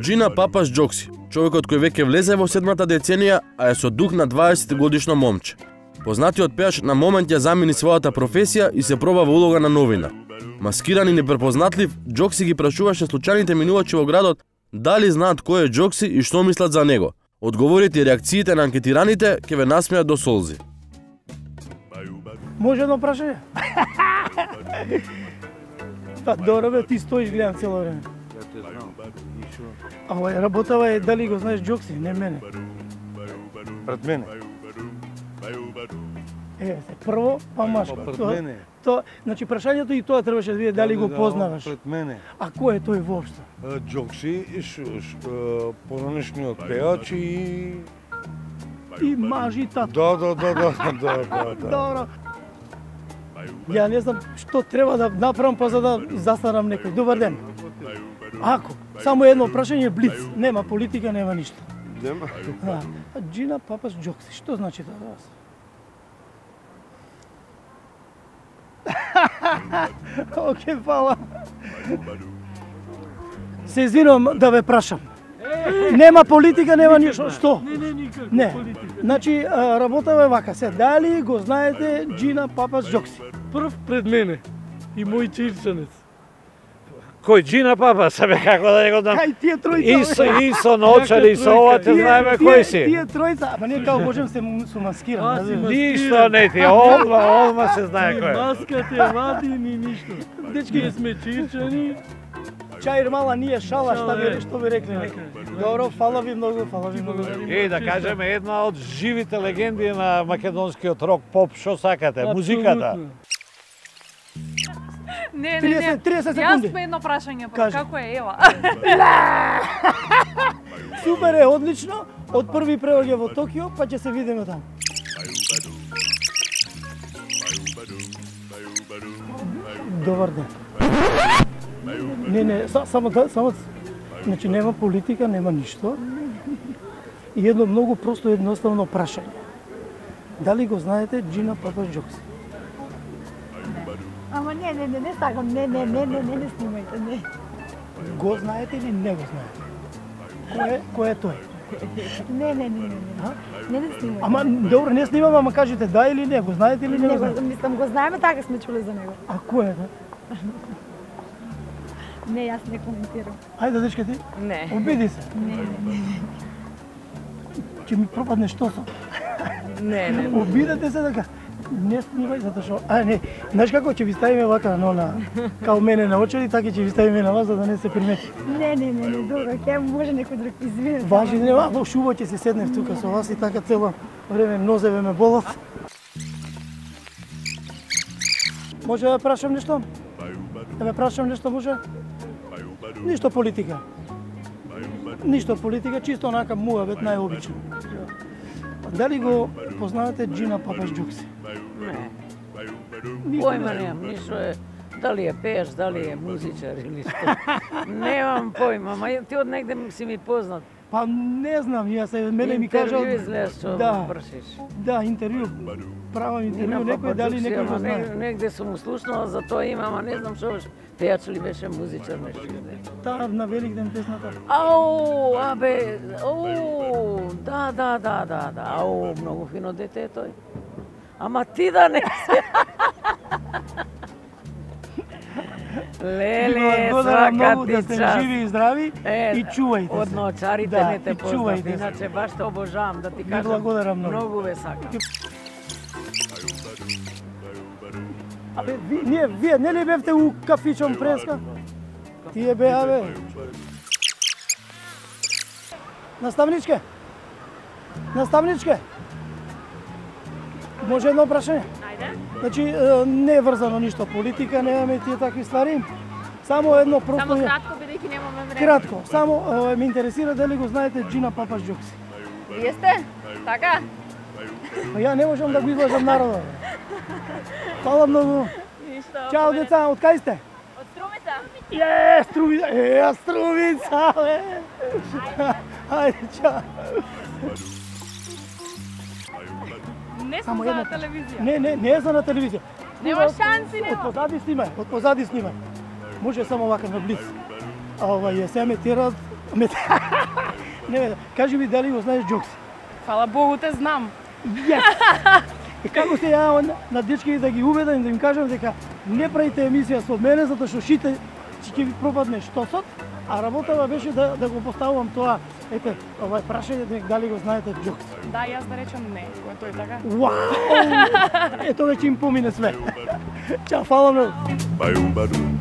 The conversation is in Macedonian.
Джина Папаш Џокси, човекот кој веќе влезе во 7-та деценија, а е со дух на 20-годишно момче. Познатиот пејач на момент ја замени својата професија и се проба во улога на новинар. Маскиран и непрепознатлив, Џокси ги прашуваше случајните минувачи во градот дали знаат кој е Џокси и што мислат за него. Одговорите и реакциите на анкетираните ќе ве насмеат до солзи. Може едно прашање? Па добро бе, ти стоиш, гледам цело време. Ја те знам. И шо? Ова работава е дали го знаеш Џокси, не мене. Пред мене. Се прво, па машко. Пред мене. Значи прашањето и тоа требаше да види дали го познаваш. Пред мене. А кој е тој воопшто? Џокси, поранешниот пејач И маж и тато. Да. Добро. Ја не знам што треба да направам па за да застанам некој. Добар ден. Ако, само едно прашање, блиц. Нема политика, нема ништо. Нема. Да. Джина Папаш Џокси, што значи тоа за вас? Океј, фала. Се извинувам да ве прашам. Нема политика, нема ништо. Што? Не, никако Не. политика. Значи, работава е вака се. Дали го знаете Джина Папаш Џокси? Прв пред мене и мој чирчанец. Кој Джина Папа, себе како да не го знам. Кај тие тројца? И со Ночар и со ова те знаеме кој си. Тие тројца, ама не као можем се маскирам. Ништо не ти, одма се знае Ни кој. маска те вади, ни ништо. Дечки, Ние сме чирчани. чаир мала ние шала, што ви рекле некој. Добро, фала ви многу, фала ви многу. И да кажеме една од живите легенди на македонскиот рок поп, што сакате, музиката. Не. 30 секунди. Јас сме едно прашање, Кажи. како е Ева? Супер е, одлично. Од први преоѓа во Токио, па ќе се видиме таму. Добар ден. Не, само, значи нема политика, нема ништо. И едно многу просто едноставно прашање. Дали го знаете Джина Папаш Џокси? Ама не сакам, не снимајте, не. Го знаете или не го знаете? Кој е тој? Не. Не снимајте. Ама добро, не снимам, ама кажете да или не, го знаете или не го знаете? Мислам, го знаеме, така сме чули за него. А кој е тој? Не, јас не коментирам. Ајде, дечка ти. Не. Обиди се. Не. Ќе ми пропадне што сум. Не. Обидете се дека не снимај затоа што не, знаеш како ќе ви ставиме вака на као мене на очери, така ќе ви ставиме на вас за да не се примети. Не, добро, ќе може некој друг извини. Важи нема, во шуба ќе се седнев тука со вас и така цело време нозеве ме болат. Може да прашам нешто? Да ме прашам нешто може? Ништо политика. Ништо политика, чисто онака муабет најобично. Дали го познавате Джина Папаш Џокси? Не. Појма немам, ништо е, дали е пееш, дали е музичар или што. Немам појма, ма ти од негде си ми познат. Па не знам, мене ми кажа... Интервју излез што прашиш. Да, интервју. Правам интервју, некој дали некој го знае. Негде сум услушнала, за тоа имам, а не знам што беше. Пејач ли беше, музичар, нешто. Таа на Великден песната. Да. Многу фино дете е тој. Ама ти да не си. Леле, свака ти да сте час. живи и здрави и чувајте се. Од Ночарите не те познав, иначе баш те обожавам, да ти кажам. Благодарам многу. Многу ве сакам. Абе, вие не ли бевте у кафичом преска? Тие беа, бе. Наставничке? Може едно прашање? Ајде. Значи, не е врзано ништо политика, немаме тие такви ствари. Само едно просто... Само кратко, бидејќи немаме време. Кратко, само ме интересира дали го знаете Джина Папаш Џокси. Вие сте? Така? Па ја не можам да го излажам народа. Фала многу. Ништо. Чао, деца, од кај сте? Од Струмица? Струмица, бе. Ајде, чао. Не сум за телевизија. Не е за на телевизија. Нема шанси, нема. Од позади снимај. може само вака на блиц. Ја се метерат, не, кажи ми дали го знаеш Джокси? Фала Богу те знам. Јес! И како се ја на дечки да ги уведам, да им кажам дека не правите емисија со мене, затоа што шите ќе ви пропадне штосот, а работава беше да го поставувам тоа, ете, прашање дали го знаете Джокси. Да, јас да речам не, кога тој така. Вау! Ето веќе им помине све. Чао, фала многу.